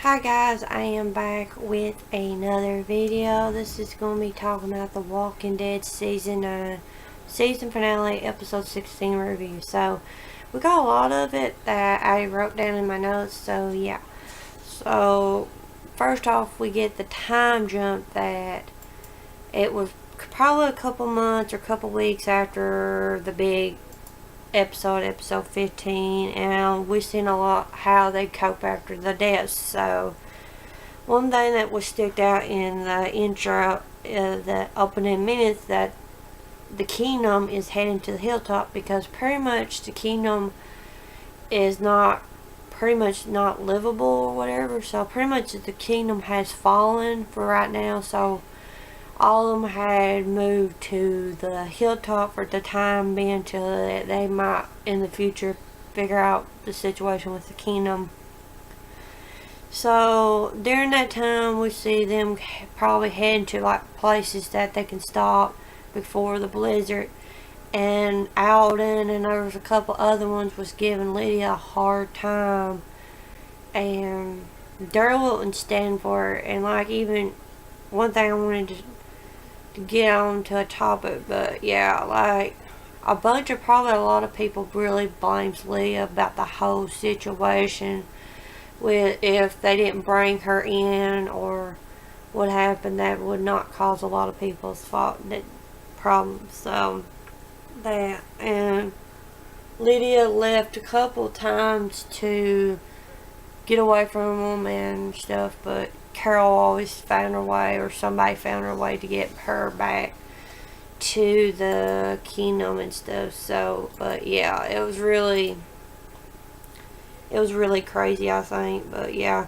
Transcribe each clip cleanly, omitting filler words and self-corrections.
Hi guys, I am back with another video. This is going to be talking about The Walking Dead Season 9, Season Finale, Episode 16 review. So, we got a lot of it that I wrote down in my notes, so yeah. So, first off, we get the time jump that it was probably a couple months or a couple weeks after the big episode 15, and we've seen a lot how they cope after the deaths. So one thing that was sticked out in the intro, the opening minutes, that the kingdom is heading to the hilltop because pretty much the kingdom is not livable or whatever. So pretty much the kingdom has fallen for right now. So all of them had moved to the hilltop for the time being till they might in the future figure out the situation with the kingdom. So during that time we see them probably heading to like places that they can stop before the blizzard. And Alden and there was a couple other ones was giving Lydia a hard time, and Daryl wouldn't stand for it. And like, even one thing I wanted to get on to a topic, but yeah, like probably a lot of people really blames Leah about the whole situation with if they didn't bring her in or what happened. That would not cause a lot of people's problems. So that, and Lydia left a couple times to get away from them and stuff, but Carol always found her way, or somebody found her way to get her back to the kingdom and stuff. So, but yeah, it was really crazy, I think. But yeah,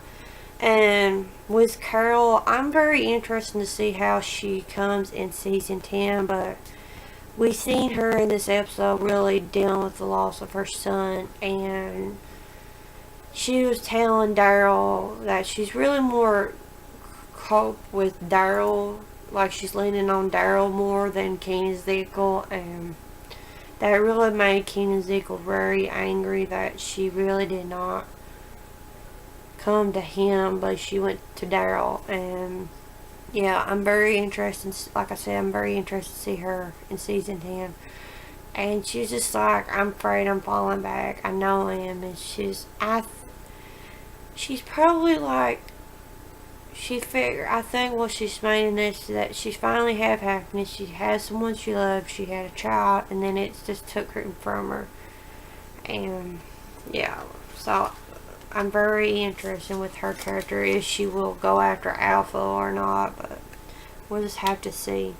and with Carol, I'm very interested to see how she comes in season 10. But we seen her in this episode really dealing with the loss of her son, and she was telling Daryl that she's really more cope with Daryl, like she's leaning on Daryl more than Keenan Ezekiel, and that really made Keenan Ezekiel very angry that she really did not come to him, but she went to Daryl. And yeah, I'm very interested, like I said, I'm very interested to see her in season 10. And she's just like, I'm afraid I'm falling back. I know I am. And she's probably like, I think what she's saying is that she's finally have happiness. She has someone she loves. She had a child, and then it just took her from her. And yeah, so I'm very interested with her character, if she will go after Alpha or not, but we'll just have to see.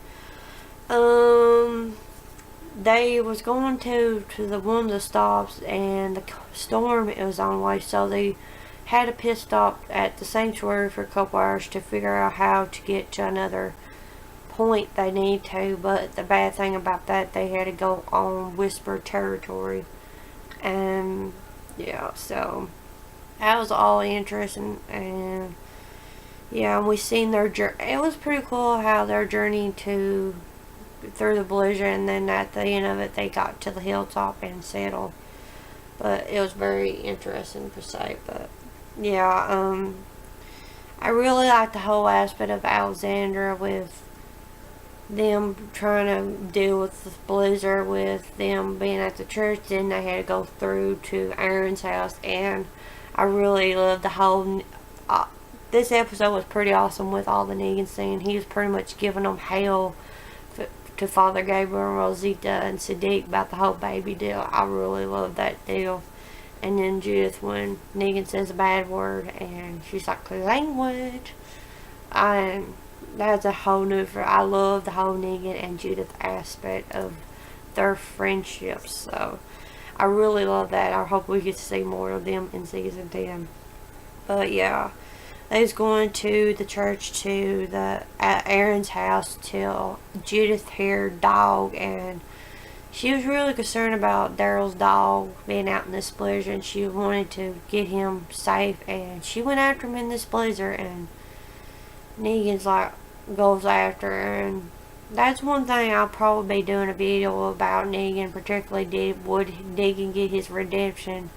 They was going to the one of the stops, and the storm was on the way, so they had a pit stop at the sanctuary for a couple hours to figure out how to get to another point they need to. But the bad thing about that, they had to go on whisper territory. And yeah, so that was all interesting. And yeah, and we seen their journey. It was pretty cool how their journey through the blizzard, and then at the end of it they got to the hilltop and settled. But it was very interesting per se. But yeah, I really like the whole aspect of Alexandra, with them trying to deal with the blizzard, with them being at the church. Then they had to go through to Aaron's house, and I really loved the whole this episode was pretty awesome with all the Negan scene. He was pretty much giving them hell to Father Gabriel and Rosita and Sadiq about the whole baby deal. I really loved that deal. And then Judith, when Negan says a bad word, and she's like, language. And that's a whole new, I love the whole Negan and Judith aspect of their friendship. So I really love that. I hope we get to see more of them in season 10. But yeah, they was going to the church, to Aaron's house, till Judith heard dog, and she was really concerned about Daryl's dog being out in this blizzard, and she wanted to get him safe, and she went after him in this blizzard, and Negan's like, goes after her. And that's one thing I'll probably be doing a video about Negan, particularly would Negan get his redemption?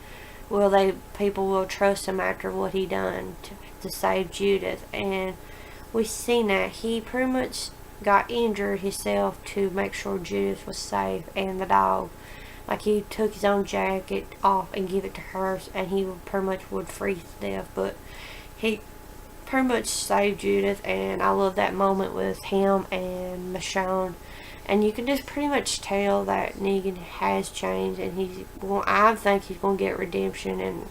People will trust him after what he done to save Judith. And we seen that he pretty much got injured himself to make sure Judith was safe and the dog. Like, he took his own jacket off and give it to her, and he pretty much would freeze to death. But he pretty much saved Judith, and I love that moment with him and Michonne. And you can just pretty much tell that Negan has changed, and I think he's going to get redemption and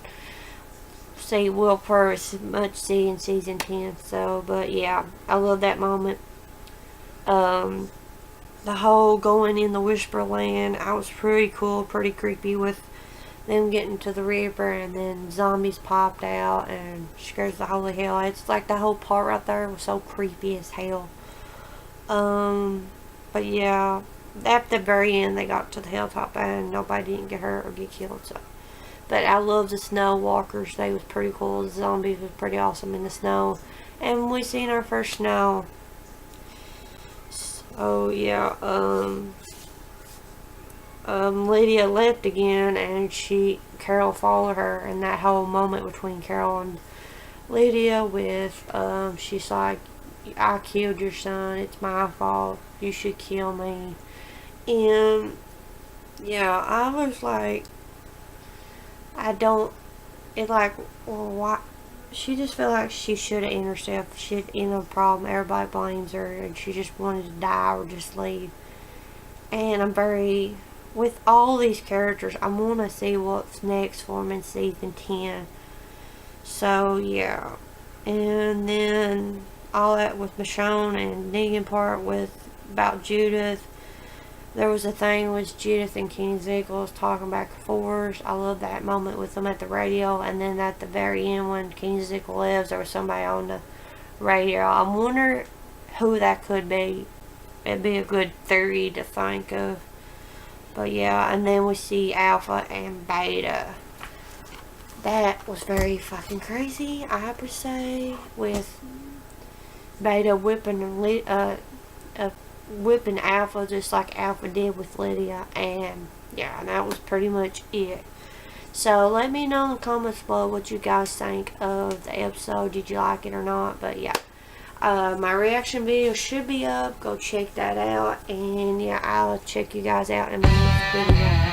see Will Purvis much see in season 10. So, but yeah, I love that moment. The whole going in the Whisperland, I was pretty cool, pretty creepy with them getting to the river, and then zombies popped out and scares the holy hell. It's like that whole part right there was so creepy as hell. But yeah, at the very end they got to the hilltop and nobody didn't get hurt or get killed. So, but I love the snow walkers. They was pretty cool. The zombies was pretty awesome in the snow, and we seen our first snow. Oh yeah, Lydia left again, and Carol followed her, and that whole moment between Carol and Lydia with, she's like, I killed your son, it's my fault, you should kill me. And yeah, I was like, well, why? She just felt like she should have ended herself. She'd end a problem. Everybody blames her, and she just wanted to die or just leave. And with all these characters, I want to see what's next for them in season 10. So yeah, and then all that with Michonne and Negan part about Judith. There was a thing with Judith and King Ziegler talking back and forth. I love that moment with them at the radio. And then at the very end, when King Ziegler lives, there was somebody on the radio. I wonder who that could be. It'd be a good theory to think of. But yeah, and then we see Alpha and Beta. That was very fucking crazy, I would say, with Beta whipping Alpha just like Alpha did with Lydia. And yeah, that was pretty much it. So let me know in the comments below what you guys think of the episode. Did you like it or not? But yeah, my reaction video should be up. Go check that out. And yeah, I'll check you guys out in my next video.